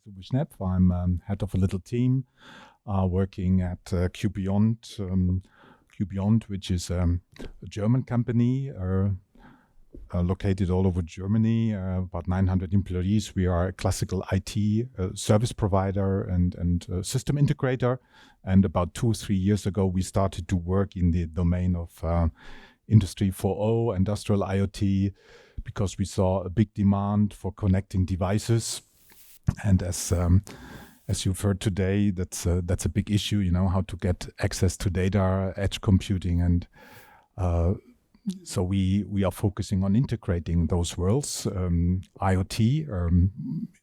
name is Uwe Schnepf. I'm head of a little team working at q.beyond, q.beyond, which is a German company located all over Germany, about 900 employees. We are a classical IT service provider and system integrator. And about 2-3 years ago, we started to work in the domain of Industry 4.0, industrial IoT, because we saw a big demand for connecting devices. And as you've heard today, that's a big issue, you know, how to get access to data, edge computing, and so we are focusing on integrating those worlds. IoT,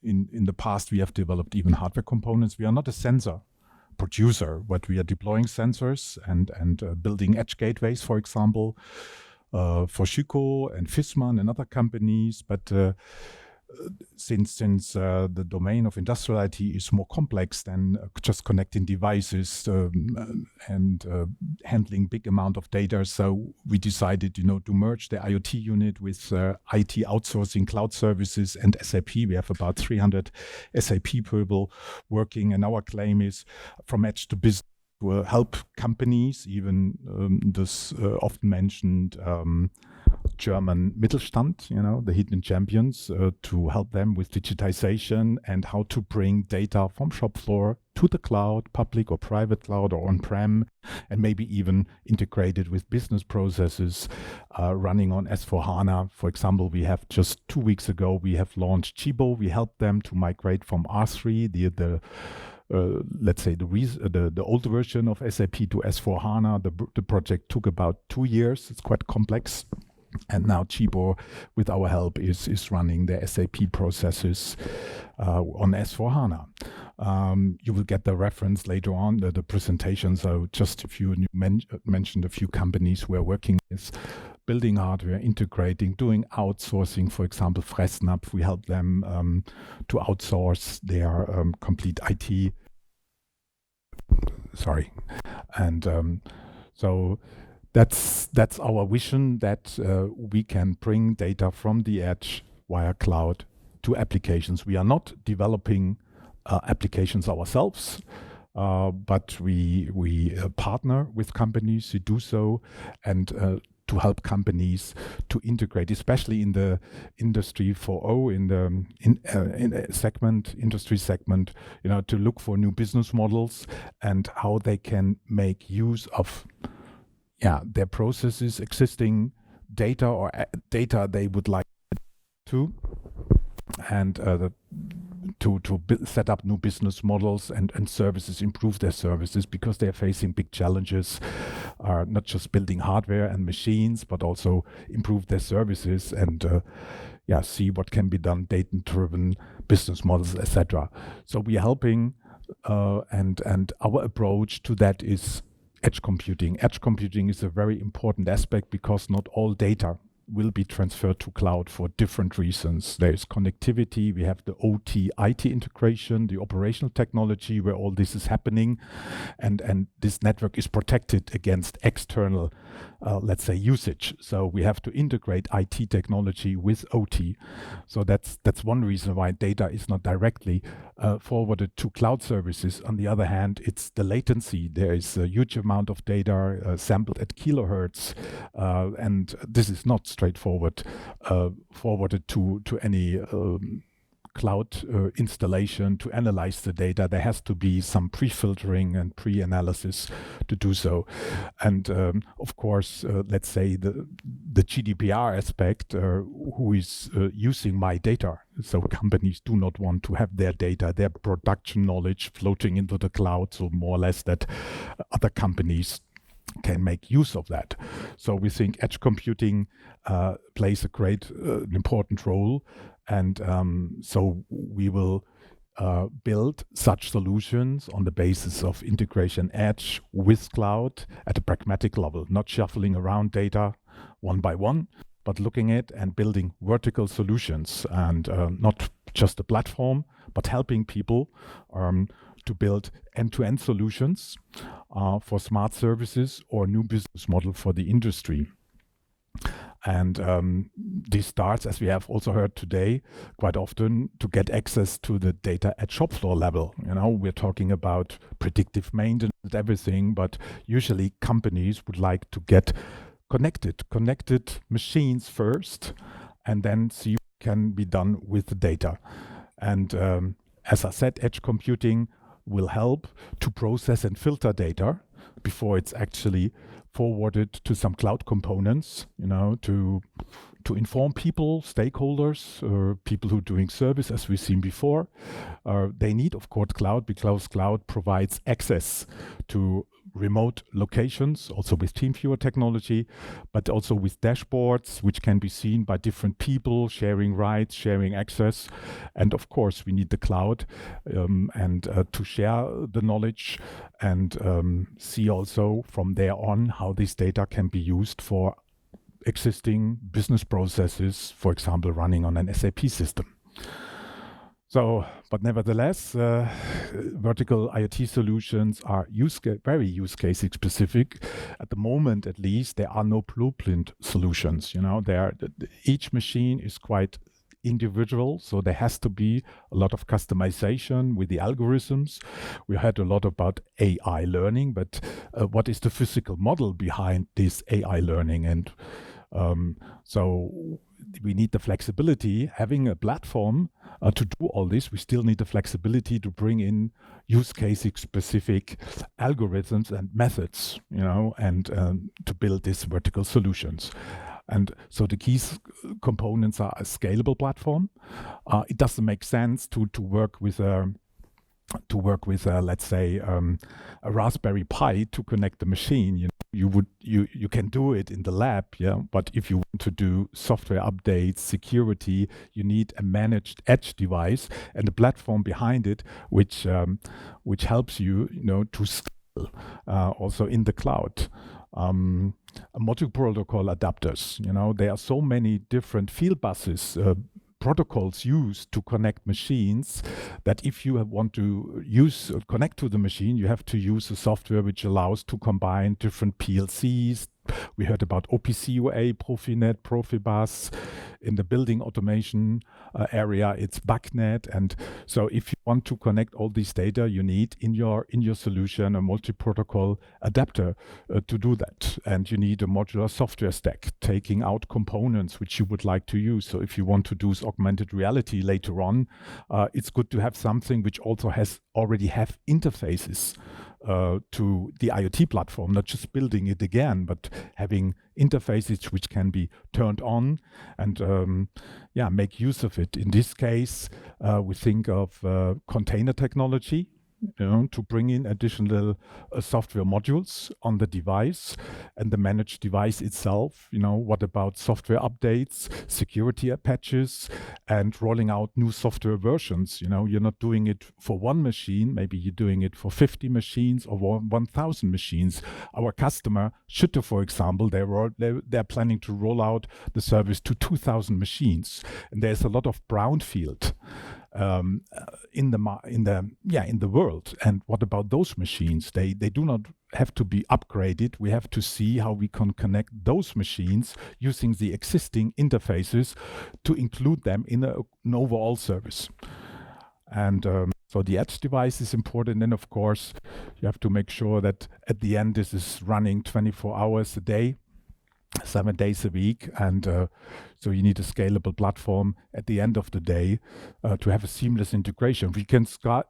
in the past, we have developed even hardware components. We are not a sensor producer, but we are deploying sensors and building edge gateways, for example, for Schüco and Fissmann and other companies. But since the domain of industrial IT is more complex than just connecting devices and handling big amount of data, so we decided, you know, to merge the IoT unit with IT outsourcing, cloud services, and SAP. We have about 300 SAP people working, and our claim is from edge to business. Will help companies, even this often mentioned German Mittelstand, you know, the hidden champions, to help them with digitization and how to bring data from shop floor to the cloud, public or private cloud or on-prem, and maybe even integrated with business processes running on S4HANA. For example, we have just 2 weeks ago, we have launched Chibo. We helped them to migrate from R3, let's say the old version of SAP to S4HANA. The project took about 2 years. It's quite complex. And now Chibo, with our help, is running the SAP processes on S4HANA. You will get the reference later on, the presentation. So just if you mentioned a few companies we're working with, building hardware, integrating, doing outsourcing. For example, Fressnapf, we help them to outsource their complete IT. Sorry. And so that's our vision, that we can bring data from the edge via cloud to applications. We are not developing applications ourselves, but we partner with companies to do so, and to help companies to integrate, especially in the Industry 4.0, in a segment, industry segment, you know, to look for new business models and how they can make use of their processes, existing data or data they would like to, and to set up new business models and services, improve their services, because they're facing big challenges, not just building hardware and machines, but also improve their services and see what can be done, data-driven business models, etc. So we are helping, and our approach to that is edge computing. Edge computing is a very important aspect because not all data will be transferred to cloud for different reasons. There is connectivity, we have the OT, IT integration, the operational technology where all this is happening, and this network is protected against external, let's say, usage. So we have to integrate IT technology with OT. So that's one reason why data is not directly forwarded to cloud services. On the other hand, it's the latency. There is a huge amount of data sampled at kilohertz, and this is not straightforward forwarded to any cloud installation to analyze the data. There has to be some pre-filtering and pre-analysis to do so. And of course, let's say the GDPR aspect, who is using my data. So companies do not want to have their data, their production knowledge floating into the cloud. So more or less that other companies can make use of that. So we think edge computing plays a great, important role. And so we will build such solutions on the basis of integration edge with cloud at a pragmatic level, not shuffling around data one by one, but looking at and building vertical solutions, and not just a platform, but helping people to build end-to-end solutions for smart services or new business model for the industry. And this starts, as we have also heard today, quite often to get access to the data at shop floor level. We're talking about predictive maintenance and everything, but usually companies would like to get connected machines first, and then see what can be done with the data. And as I said, edge computing will help to process and filter data before it's actually forwarded to some cloud components, to inform people, stakeholders, or people who are doing service, as we've seen before. They need, of course, cloud, because cloud provides access to remote locations, also with TeamViewer technology, but also with dashboards, which can be seen by different people, sharing rights, sharing access. And of course, we need the cloud and to share the knowledge and see also from there on how this data can be used for existing business processes, for example, running on an SAP system. So, but nevertheless, vertical IoT solutions are very use case specific. At the moment, at least, there are no blueprint solutions. Each machine is quite individual, so there has to be a lot of customization with the algorithms. We heard a lot about AI learning, but what is the physical model behind this AI learning? And so we need the flexibility. Having a platform to do all this, we still need the flexibility to bring in use case specific algorithms and methods, and to build these vertical solutions. And so the key components are a scalable platform. It doesn't make sense to work with let's say a Raspberry Pi to connect the machine. You can do it in the lab, but if you want to do software updates, security, you need a managed edge device and a platform behind it which helps you to scale also in the cloud. Multi-protocol adapters, there are so many different field buses, protocols used to connect machines, that if you want to connect to the machine, you have to use a software which allows to combine different PLCs. We heard about OPC-UA, Profinet, Profibus. In the building automation area, it's BACnet. And so if you want to connect all these data, you need in your solution a multi-protocol adapter to do that. And you need a modular software stack, taking out components which you would like to use. So if you want to do augmented reality later on, it's good to have something which also already have interfaces to the IoT platform, not just building it again, but having interfaces which can be turned on and make use of it. In this case, we think of container technology, to bring in additional software modules on the device and the managed device itself. What about software updates, security patches, and rolling out new software versions? You're not doing it for one machine, maybe you're doing it for 50 machines or 1,000 machines. Our customer, Schütte, for example, they're planning to roll out the service to 2,000 machines, and there's a lot of brownfield in the world. And what about those machines? They do not have to be upgraded. We have to see how we can connect those machines using the existing interfaces to include them in an overall service. And so the edge device is important. And of course, you have to make sure that at the end this is running 24 hours a day, 7 days a week, and so you need a scalable platform at the end of the day to have a seamless integration. We can start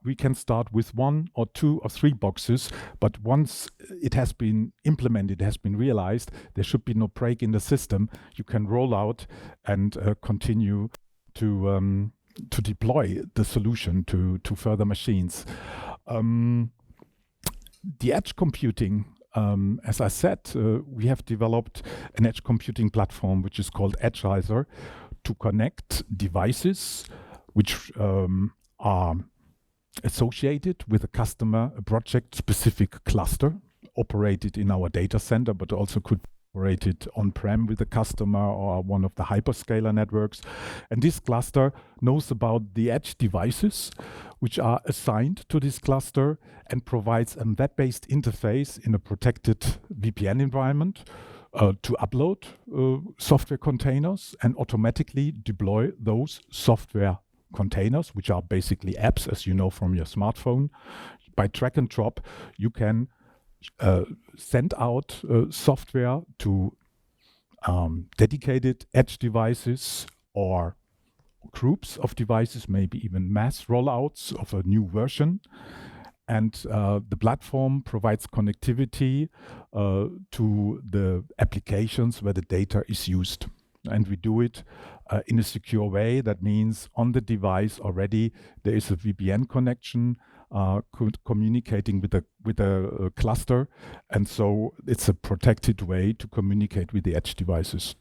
with 1 or 2 or 3 boxes, but once it has been implemented, it has been realized, there should be no break in the system. You can roll out and continue to deploy the solution to further machines. The edge computing. As I said, we have developed an edge computing platform which is called Edgeizer to connect devices which are associated with a customer, a project-specific cluster operated in our data center, but also could be operated on-prem with the customer or one of the hyperscaler networks. And this cluster knows about the edge devices which are assigned to this cluster and provides a web-based interface in a protected VPN environment to upload software containers and automatically deploy those software containers, which are basically apps, as you know from your smartphone. By drag and drop, you can send out software to dedicated edge devices or groups of devices, maybe even mass rollouts of a new version. And the platform provides connectivity to the applications where the data is used. And we do it in a secure way. That means on the device already there is a VPN connection communicating with a cluster. And so it's a protected way to communicate with the edge devices.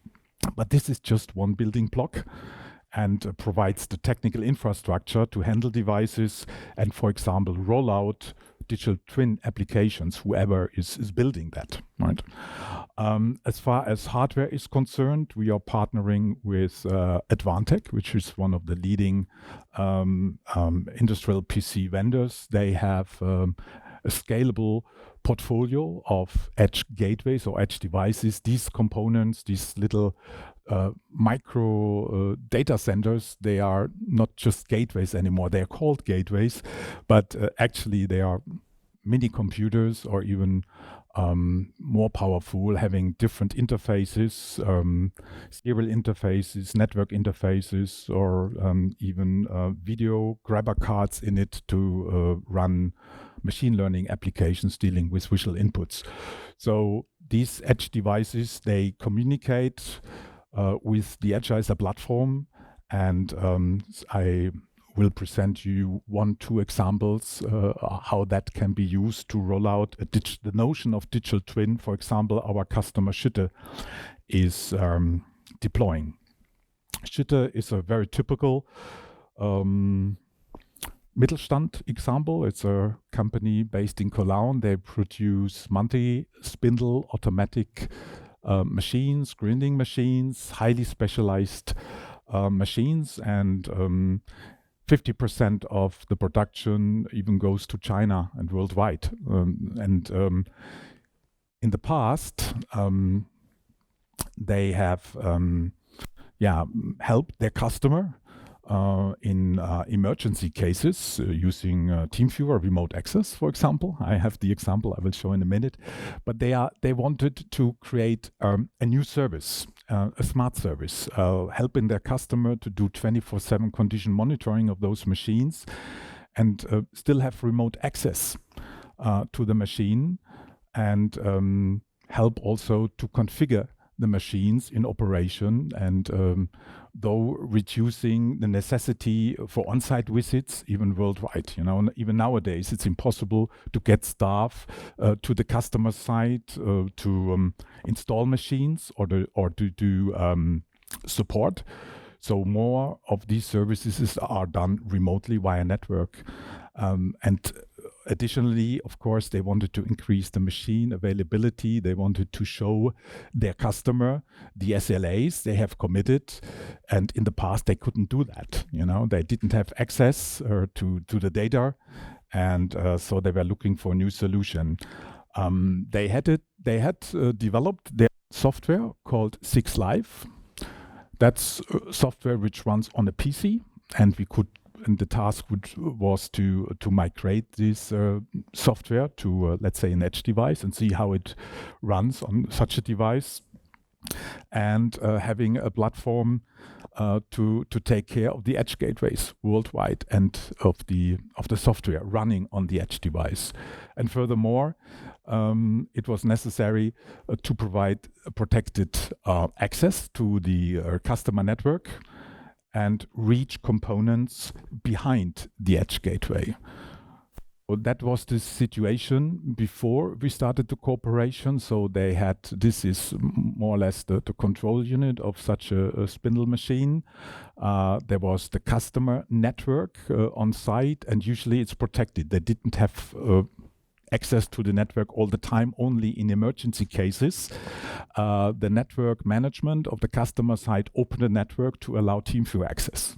But this is just one building block, and provides the technical infrastructure to handle devices and, for example, roll out digital twin applications, whoever is building that, right? As far as hardware is concerned, we are partnering with Advantech, which is one of the leading industrial PC vendors. They have a scalable portfolio of edge gateways or edge devices. These components, these little micro data centers, they are not just gateways anymore. They are called gateways, but actually they are mini computers or even more powerful, having different interfaces, serial interfaces, network interfaces, or even video grabber cards in it to run machine learning applications dealing with visual inputs. So these edge devices, they communicate with the Edgeizer platform, and I will present you 1-2 examples how that can be used to roll out the notion of digital twin. For example, our customer CIDT is deploying. CIDT is a very typical Mittelstand example. It's a company based in Cologne. They produce multi-spindle automatic machines, grinding machines, highly specialized machines, and 50% of the production even goes to China and worldwide. In the past, they have helped their customer in emergency cases using TeamViewer remote access, for example. I have the example I will show in a minute. But they wanted to create a new service, a smart service, helping their customer to do 24/7 condition monitoring of those machines and still have remote access to the machine, and help also to configure the machines in operation, and though reducing the necessity for on-site visits even worldwide. You know, even nowadays it's impossible to get staff to the customer site to install machines or to do support. So more of these services are done remotely via network. And additionally, of course, they wanted to increase the machine availability. They wanted to show their customer the SLAs they have committed. And in the past, they couldn't do that. You know, they didn't have access to the data. And so they were looking for a new solution. They had developed their software called 6Live. That's software which runs on a PC, and the task was to migrate this software to, let's say, an edge device and see how it runs on such a device, and having a platform to take care of the edge gateways worldwide and of the software running on the edge device. And furthermore, it was necessary to provide protected access to the customer network and reach components behind the edge gateway. So that was the situation before we started the cooperation. So this is more or less the control unit of such a spindle machine. There was the customer network on site, and usually it's protected. They didn't have access to the network all the time, only in emergency cases. The network management of the customer side opened a network to allow TeamViewer access.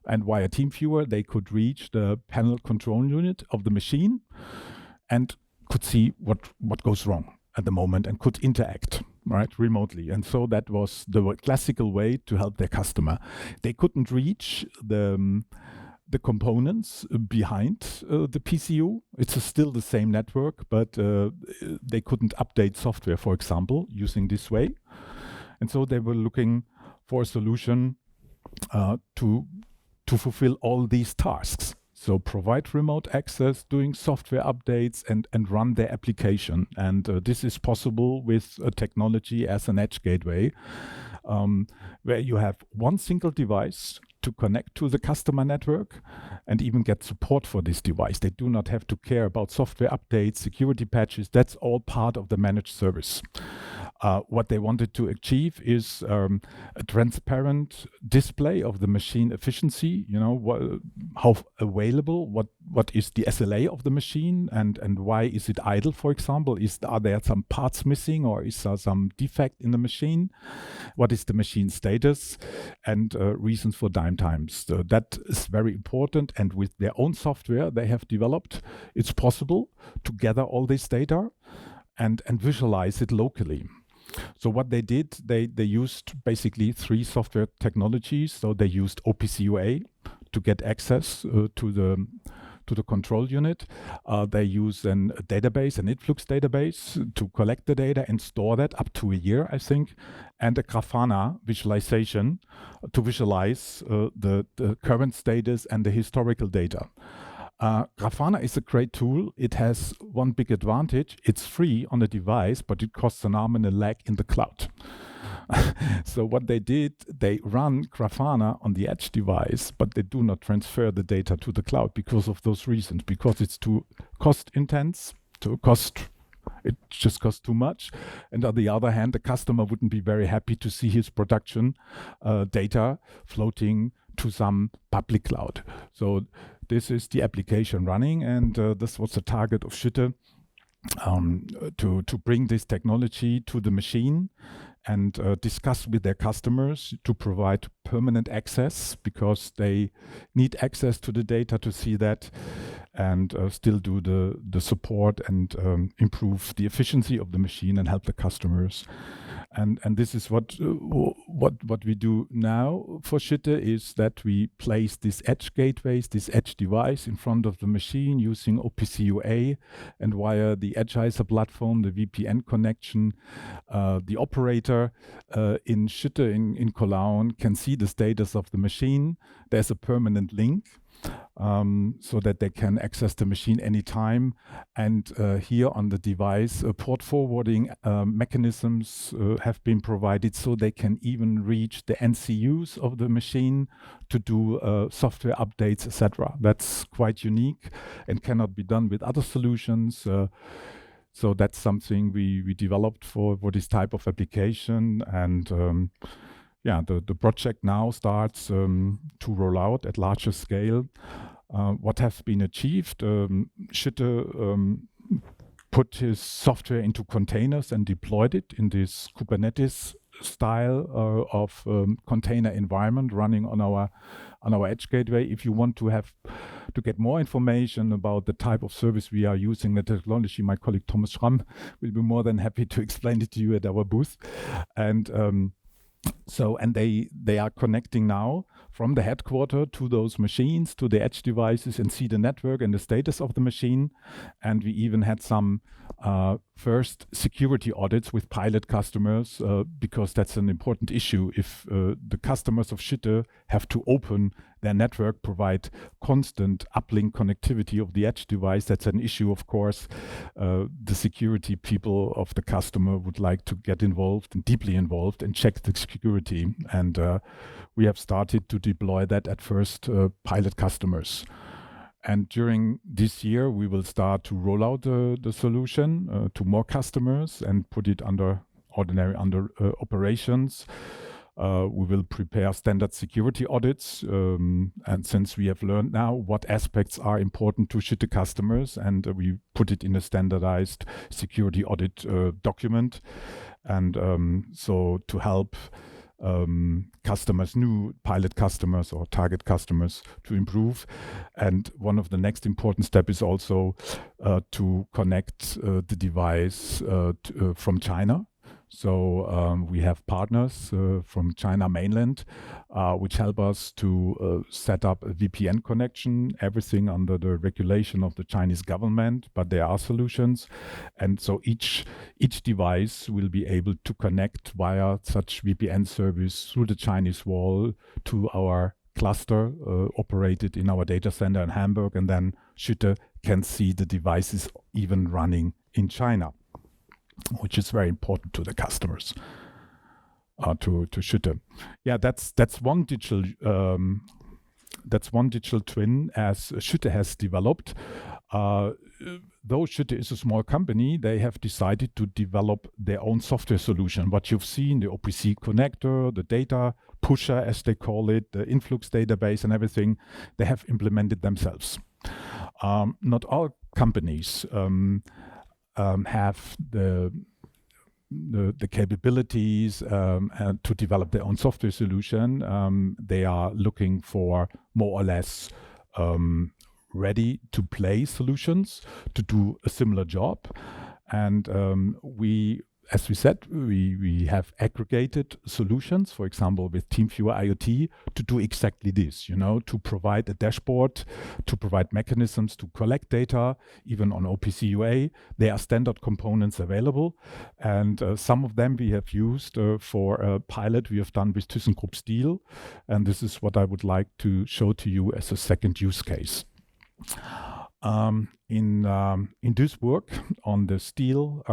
And via TeamViewer, they could reach the panel control unit of the machine and could see what goes wrong at the moment and could interact. right, remotely. And so that was the classical way to help their customer. They couldn't reach the components behind the PCU. It's still the same network, but they couldn't update software, for example, using this way. And so they were looking for a solution to fulfill all these tasks. So provide remote access, doing software updates, and run their application. And this is possible with a technology as an edge gateway, where you have one single device to connect to the customer network and even get support for this device. They do not have to care about software updates, security patches. That's all part of the managed service. What they wanted to achieve is a transparent display of the machine efficiency, how available, what is the SLA of the machine, and why is it idle, for example? Are there some parts missing, or is there some defect in the machine? What is the machine status, and reasons for downtime? So that is very important, and with their own software they have developed, it's possible to gather all this data and visualize it locally. So what they did, they used basically 3 software technologies. So they used OPC UA to get access to the control unit. They use a database, an influx database, to collect the data and store that up to a year, I think, and a Grafana visualization to visualize the current status and the historical data. Grafana is a great tool. It has one big advantage. It's free on the device, but it costs an arm and a leg in the cloud. So what they did, they run Grafana on the edge device, but they do not transfer the data to the cloud because of those reasons, because it's too cost intense, it just costs too much. And on the other hand, the customer wouldn't be very happy to see his production data floating to some public cloud. So this is the application running, and this was the target of Schütte, to bring this technology to the machine and discuss with their customers to provide permanent access, because they need access to the data to see that, and still do the support and improve the efficiency of the machine and help the customers. And this is what we do now for Schütte, is that we place these edge gateways, this edge device in front of the machine using OPC UA, and via the Edgeiser platform, the VPN connection, the operator in Schütte in Cologne can see the status of the machine. There's a permanent link, so that they can access the machine anytime. And here on the device, port forwarding mechanisms have been provided, so they can even reach the NCUs of the machine to do software updates, etc. That's quite unique and cannot be done with other solutions. So that's something we developed for this type of application. And the project now starts to roll out at larger scale. What has been achieved, Schütte put his software into containers and deployed it in this Kubernetes style of container environment running on our edge gateway. If you want to get more information about the type of service we are using, the technology, my colleague Thomas Schramm will be more than happy to explain it to you at our booth. And they are connecting now from the headquarter to those machines, to the edge devices, and see the network and the status of the machine. And we even had some first security audits with pilot customers, because that's an important issue. If the customers of Schütte have to open their network, provide constant uplink connectivity of the edge device, that's an issue, of course. The security people of the customer would like to get involved and deeply involved and check the security. And we have started to deploy that at first pilot customers. And during this year, we will start to roll out the solution to more customers and put it under operations. We will prepare standard security audits, and since we have learned now what aspects are important to Schütte customers, and we put it in a standardized security audit document, and so to help customers, new pilot customers or target customers, to improve. And one of the next important steps is also to connect the device from China So we have partners from China mainland, which help us to set up a VPN connection, everything under the regulation of the Chinese government, but there are solutions. And so each device will be able to connect via such VPN service through the Chinese wall to our cluster operated in our data center in Hamburg, and then Schütte can see the devices even running in China, which is very important to the customers, to Schütte. Yeah, that's one digital twin as Schütte has developed. Though Schütte is a small company, they have decided to develop their own software solution. What you've seen, the OPC connector, the data pusher, as they call it, the influx database and everything, they have implemented themselves. Not all companies have the capabilities to develop their own software solution. They are looking for more or less ready to play solutions to do a similar job. And as we said, we have aggregated solutions, for example, with TeamViewer IoT, to do exactly this, to provide a dashboard, to provide mechanisms to collect data, even on OPC UA. There are standard components available, and some of them we have used for a pilot we have done with ThyssenKrupp Steel, and this is what I would like to show to you as a second use case. In Duisburg, on the steel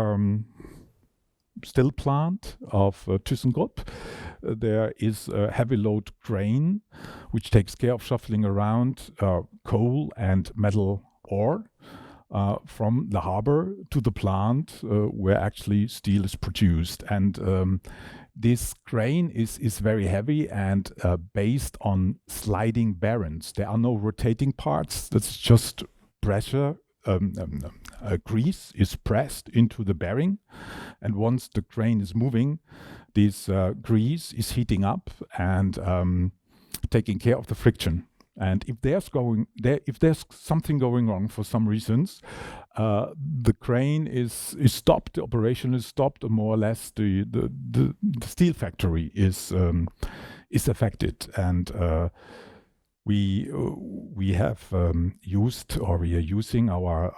plant of ThyssenKrupp, there is a heavy load crane which takes care of shuffling around coal and metal ore from the harbor to the plant where actually steel is produced. And this crane is very heavy and based on sliding bearings. There are no rotating parts. That's just pressure. Grease is pressed into the bearing, and once the crane is moving, this grease is heating up and taking care of the friction. And if there's something going wrong for some reasons, the crane is stopped, the operation is stopped, or more or less the steel factory is affected. And we have used, or we are using our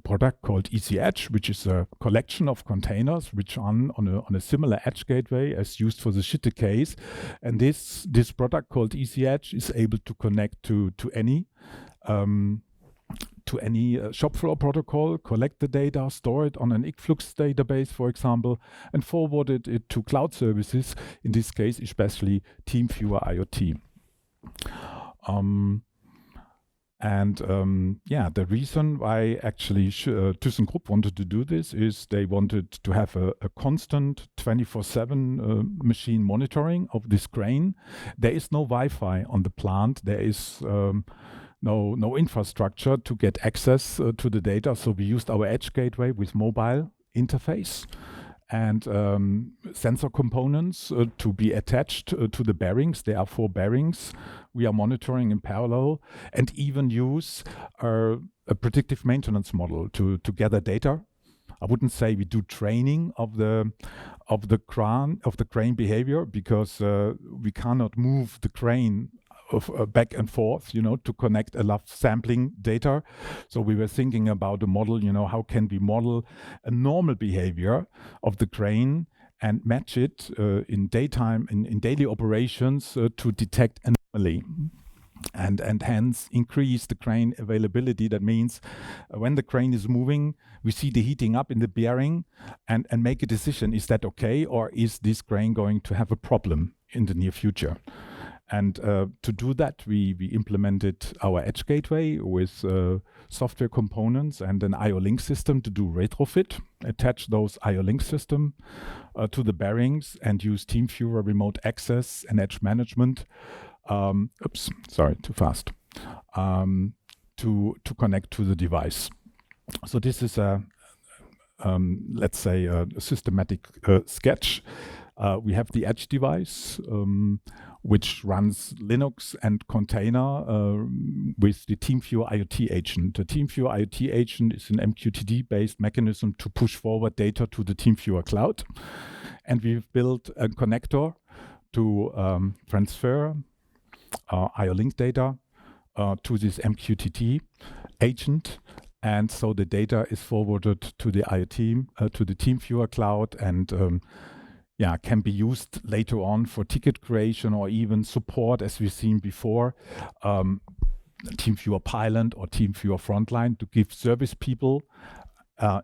product called EC Edge, which is a collection of containers which run on a similar edge gateway as used for the Schütte case. And this product called EC Edge is able to connect to any shop floor protocol, collect the data, store it on an influx database, for example, and forward it to cloud services, in this case especially TeamViewer IoT. The reason why actually ThyssenKrupp wanted to do this is they wanted to have a constant 24/7 machine monitoring of this crane. There is no Wi-Fi on the plant. There is no infrastructure to get access to the data. So we used our edge gateway with mobile interface and sensor components to be attached to the bearings. There are 4 bearings we are monitoring in parallel, and even use a predictive maintenance model to gather data. I wouldn't say we do training of the crane behavior, because we cannot move the crane back and forth, to connect enough sampling data. So we were thinking about a model, how can we model a normal behavior of the crane and match it in daytime, in daily operations to detect anomaly. And hence increase the crane availability. That means when the crane is moving, we see the heating up in the bearing and make a decision. Is that okay, or is this crane going to have a problem in the near future? And to do that, we implemented our edge gateway with software components and an IO link system to do retrofit, attach those IO link system to the bearings, and use TeamViewer remote access and edge management. Oops, sorry, too fast. To connect to the device. So this is let's say a systematic sketch We have the edge device, which runs Linux and container with the TeamViewer IoT agent. The TeamViewer IoT agent is an MQTT-based mechanism to push forward data to the TeamViewer cloud. And we've built a connector to transfer IO-Link data to this MQTT agent. And so the data is forwarded to the IoT, to the TeamViewer cloud, and can be used later on for ticket creation or even support, as we've seen before, TeamViewer Pilot or TeamViewer Frontline, to give service people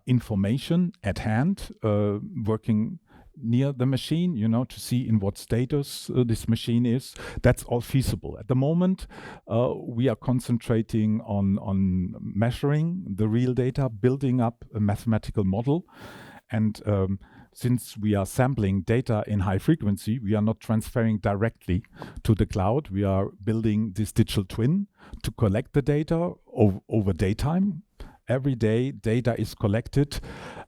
information at hand, working near the machine, to see in what status this machine is. That's all feasible. At the moment, we are concentrating on measuring the real data, building up a mathematical model. And since we are sampling data in high frequency, we are not transferring directly to the cloud. We are building this digital twin to collect the data over daytime. Every day, data is collected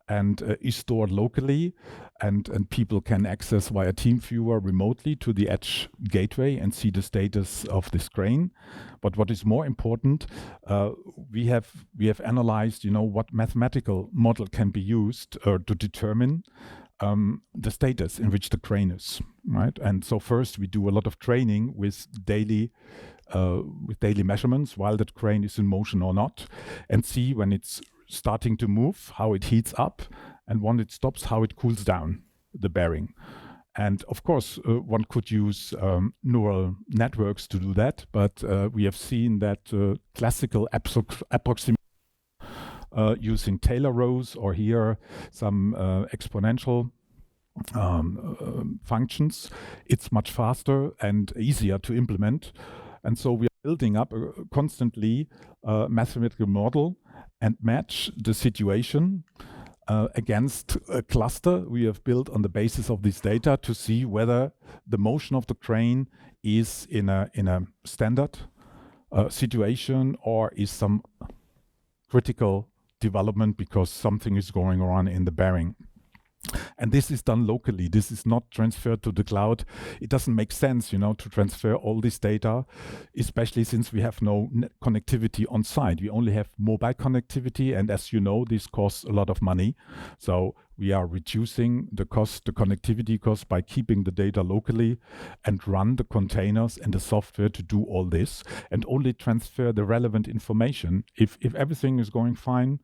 and is stored locally, and people can access via TeamViewer remotely to the edge gateway and see the status of this crane. But what is more important, we have analyzed, what mathematical model can be used to determine the status in which the crane is, right? And so first we do a lot of training with daily measurements while that crane is in motion or not, and see when it's starting to move, how it heats up, and when it stops, how it cools down the bearing. And of course, one could use neural networks to do that, but we have seen that classical approximation using Taylor rows, or here some exponential functions, it's much faster and easier to implement. And so we are building up constantly a mathematical model and match the situation against a cluster we have built on the basis of this data to see whether the motion of the crane is in a standard situation or is some critical development because something is going on in the bearing. And this is done locally. This is not transferred to the cloud. It doesn't make sense, to transfer all this data, especially since we have no connectivity on site. We only have mobile connectivity, and as you know, this costs a lot of money. So we are reducing the connectivity cost, by keeping the data locally and run the containers and the software to do all this, and only transfer the relevant information. If everything is going fine,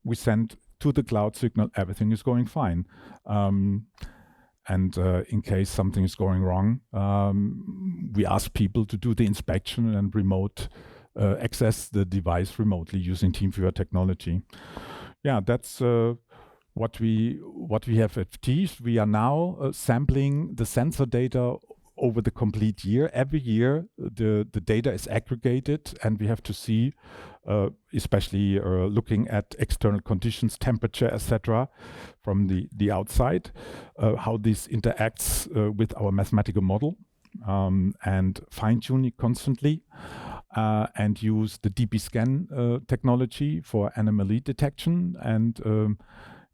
we send to the cloud signal, everything is going fine. And in case something is going wrong, we ask people to do the inspection and remote access the device remotely using TeamViewer technology. Yeah, that's what we have achieved. We are now sampling the sensor data over the complete year. Every year, the data is aggregated, and we have to see, especially looking at external conditions, temperature, etc., from the outside, how this interacts with our mathematical model, and fine-tune it constantly, and use the DP-scan technology for anomaly detection, and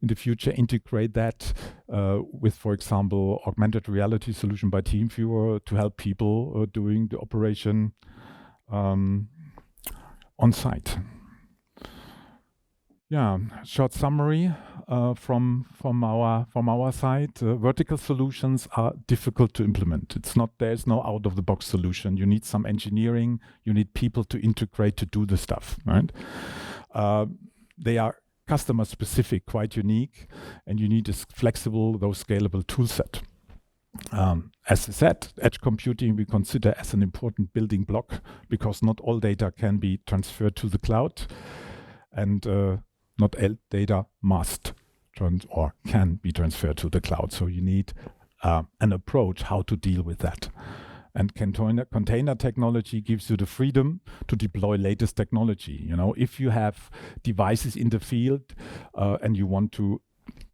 in the future integrate that with, for example, augmented reality solution by TeamViewer to help people doing the operation on site. Yeah, short summary from our side. Vertical solutions are difficult to implement. There's no out of the box solution. You need some engineering. You need people to integrate to do the stuff, right? They are customer specific, quite unique, and you need a flexible, though scalable tool set. As I said, edge computing we consider as an important building block, because not all data can be transferred to the cloud, and not all data must or can be transferred to the cloud. So you need an approach how to deal with that. And container technology gives you the freedom to deploy latest technology. If you have devices in the field and you want to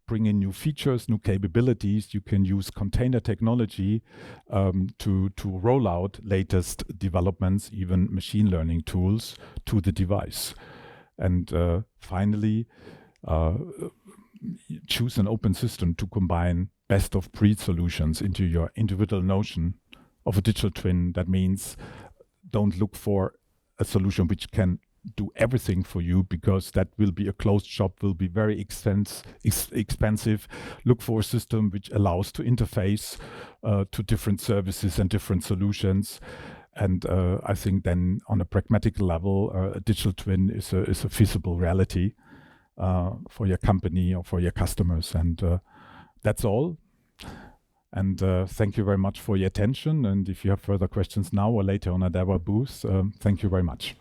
bring in new features, new capabilities, you can use container technology to roll out latest developments, even machine learning tools to the device. And finally, choose an open system to combine best of breed solutions into your individual notion of a digital twin. That means don't look for a solution which can do everything for you, because that will be a closed shop, will be very expensive. Look for a system which allows to interface to different services and different solutions. And I think then on a pragmatic level, a digital twin is a feasible reality for your company or for your customers. And that's all. And thank you very much for your attention. And if you have further questions now or later on at our booth, thank you very much.